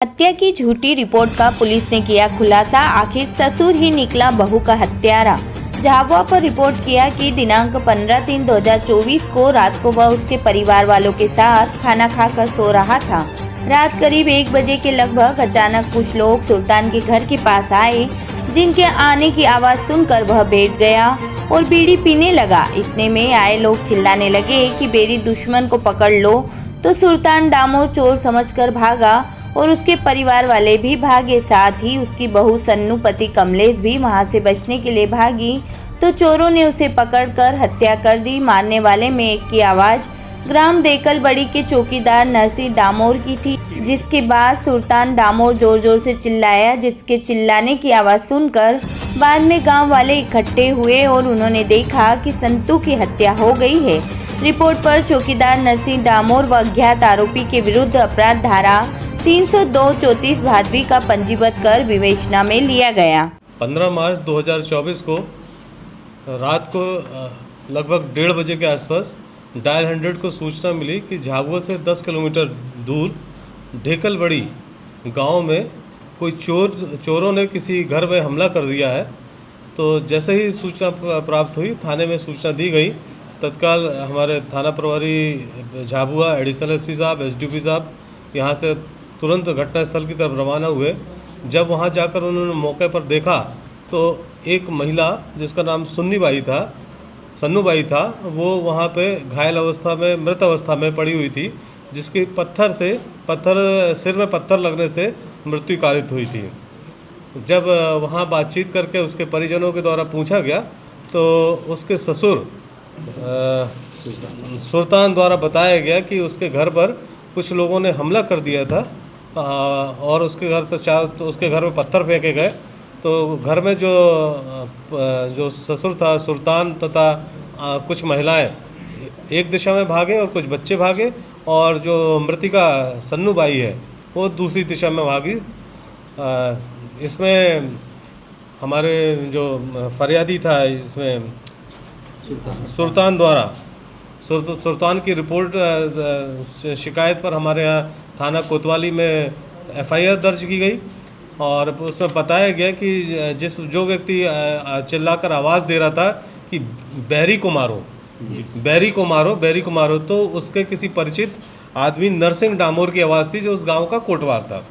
हत्या की झूठी रिपोर्ट का पुलिस ने किया खुलासा। आखिर ससुर ही निकला बहू का हत्यारा। झाबुआ पर रिपोर्ट किया कि दिनांक 15/3/2024 को रात को वह उसके परिवार वालों के साथ खाना खाकर सो रहा था। रात करीब 1 बजे के लगभग अचानक कुछ लोग सुल्तान के घर के पास आए, जिनके आने की आवाज़ सुनकर वह बैठ गया और बीड़ी पीने लगा। इतने में आए लोग चिल्लाने लगे कि मेरी दुश्मन को पकड़ लो। तो सुल्तान डामोर चोर समझकर भागा और उसके परिवार वाले भी भागे। साथ ही उसकी बहू सन्नू पति कमलेश भी वहां से बचने के लिए भागी तो चोरों ने उसे पकड़कर हत्या कर दी। मारने वाले में एक की आवाज़ ग्राम देकलबड़ी के चौकीदार नरसिंह डामोर की थी, जिसके बाद सुल्तान डामोर जोर जोर से चिल्लाया, जिसके चिल्लाने की आवाज़ सुनकर बाद में गांव वाले इकट्ठे हुए और उन्होंने देखा कि संतू की हत्या हो गई है। रिपोर्ट पर चौकीदार नरसिंह डामोर व अज्ञात आरोपी के विरुद्ध अपराध धारा 302-34 भादवी का पंजीबद्ध कर विवेचना में लिया गया। 15 मार्च 2024 को रात को लगभग 1:30 बजे के आसपास डायल 100 को सूचना मिली कि झाबुआ से 10 किलोमीटर दूर ढेकलबड़ी गांव में कोई चोरों ने किसी घर में हमला कर दिया है। तो जैसे ही सूचना प्राप्त हुई, थाने में सूचना दी गई। तत्काल हमारे थाना प्रभारी झाबुआ, एडिशनल एसपी साहब, एसडीपी साहब यहाँ से तुरंत घटनास्थल की तरफ रवाना हुए। जब वहाँ जाकर उन्होंने मौके पर देखा तो एक महिला जिसका नाम सन्नू बाई था, वो वहाँ पे घायल अवस्था में, मृत अवस्था में पड़ी हुई थी, जिसकी सिर में पत्थर लगने से मृत्यु कारित हुई थी। जब वहाँ बातचीत करके उसके परिजनों के द्वारा पूछा गया तो उसके ससुर सुल्तान द्वारा बताया गया कि उसके घर पर कुछ लोगों ने हमला कर दिया था और उसके घर में पत्थर फेंके गए। तो घर में जो ससुर था सुल्तान तथा कुछ महिलाएं एक दिशा में भागे और कुछ बच्चे भागे, और जो मृतिका सन्नू बाई है वो दूसरी दिशा में भागी। इसमें हमारे जो फरियादी था, इसमें सुल्तान की रिपोर्ट शिकायत पर हमारे यहाँ थाना कोतवाली में FIR दर्ज की गई और उसमें बताया गया कि जो व्यक्ति चिल्लाकर आवाज़ दे रहा था कि बैरी को मारो, तो उसके किसी परिचित आदमी नरसिंह डामोर की आवाज़ थी, जो उस गांव का कोटवार था।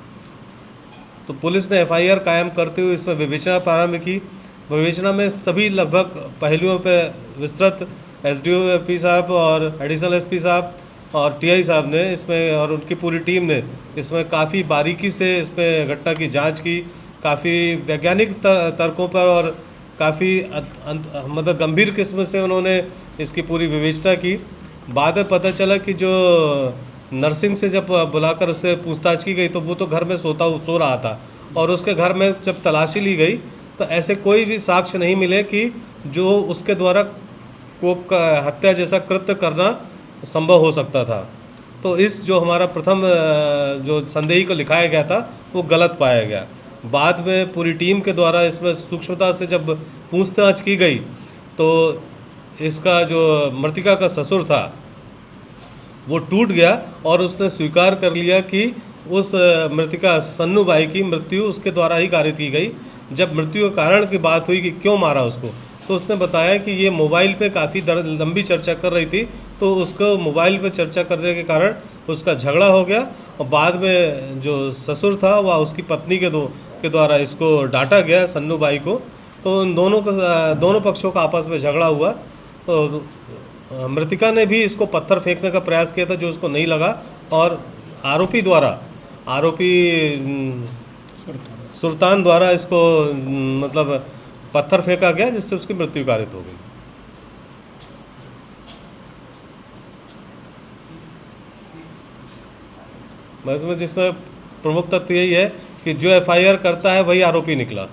तो पुलिस ने FIR कायम करते हुए इसमें विवेचना प्रारंभ की। विवेचना में सभी लगभग पहलुओं पर विस्तृत SDO साहब और एडिशनल SP साहब और TI साहब ने इसमें, और उनकी पूरी टीम ने इसमें काफ़ी बारीकी से इसमें घटना की जांच की। काफ़ी वैज्ञानिक तर्कों पर और काफ़ी मतलब गंभीर किस्म से उन्होंने इसकी पूरी विवेचना की। बाद में पता चला कि जो नर्सिंग से जब बुलाकर उससे पूछताछ की गई तो वो तो घर में सो रहा था, और उसके घर में जब तलाशी ली गई तो ऐसे कोई भी साक्ष्य नहीं मिले कि जो उसके द्वारा कोप का हत्या जैसा कृत्य करना संभव हो सकता था। तो इस जो हमारा प्रथम जो संदेही को लिखाया गया था वो गलत पाया गया। बाद में पूरी टीम के द्वारा इसमें सूक्ष्मता से जब पूछताछ की गई तो इसका जो मृतिका का ससुर था वो टूट गया और उसने स्वीकार कर लिया कि उस मृतिका सन्नू बाई की मृत्यु उसके द्वारा ही कारित की गई। जब मृत्यु के कारण की बात हुई कि क्यों मारा उसको, तो उसने बताया कि ये मोबाइल पे काफ़ी लंबी चर्चा कर रही थी, तो उसको मोबाइल पे चर्चा करने के कारण उसका झगड़ा हो गया और बाद में जो ससुर था वह उसकी पत्नी के द्वारा इसको डांटा गया सन्नू बाई को। तो उन दोनों पक्षों का आपस में झगड़ा हुआ। तो मृतिका ने भी इसको पत्थर फेंकने का प्रयास किया था, जो उसको नहीं लगा, और आरोपी सुल्तान द्वारा इसको मतलब पत्थर फेंका गया, जिससे उसकी मृत्यु कारित हो गई। बस में जिसमें प्रमुख तथ्य यही है कि जो FIR करता है वही आरोपी निकला।